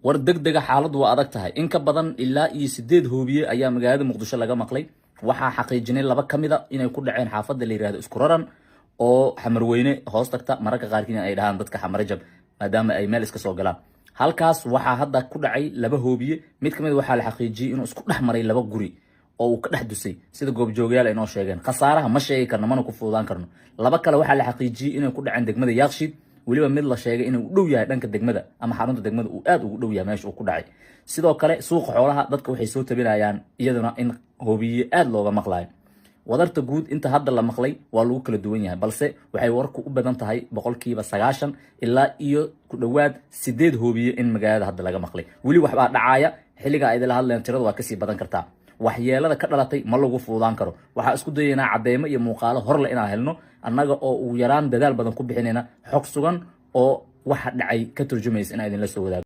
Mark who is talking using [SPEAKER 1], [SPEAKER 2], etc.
[SPEAKER 1] war degdega xaaladu waa adag tahay in ka badan ilaa iyo 8 hoobiye ayaa magaalada muqdisho laga maqlay waxaa xaqiijinay laba kamida inay ku dhaceen xaafadda la yiraahdo isku raran oo xamarweyne hoos tagta mararka qaarkiina ay dhahaan dadka xamarjab maadaama ay meel iska soo galaan halkaas waxaa hadda ku dhacay laba hoobiye mid kamid waxaa la xaqiijiyay inuu isku dhex maray laba guri oo uu ka dhex dusay sida goobjoogayaal ay noo sheegeen khasaaraha ma sheegi karno mana ku fuudaan karno laba kale waxaa la xaqiijiyay inay ku dhaceen degmada Yaaqshiid waliba mid la sheegay inuu u dhow yahay dhanka degmada ama xarunta degmada uu aad ugu dhow yahay meesha uu ku dhacay sidoo kale suuqa xoolaha dadka waxay soo tabinayaan iyaduna in hoobiye aad looga maqlayo wadarta guud inta hadda la maqlay waa lagu kala duwan yahay balse waxay warku u badan tahay 90% ilaa iyo ku dhawaad 8 hoobiye in magaalada hadda laga maqlay wali waxba dhacaya xilliga ay la hadleen tirada waa kasii badan kartaa waxyeelada ka dhalatay ma lagu fuudaan karo waxa isku dayeynaa cadeemo iyo muuqaalo hor la inaan helno annaga oo uu yaraan dadaal badan ku bixinayna xog sugan oo waxa dhacay ka turjumaysa in ay idin la soo wadaago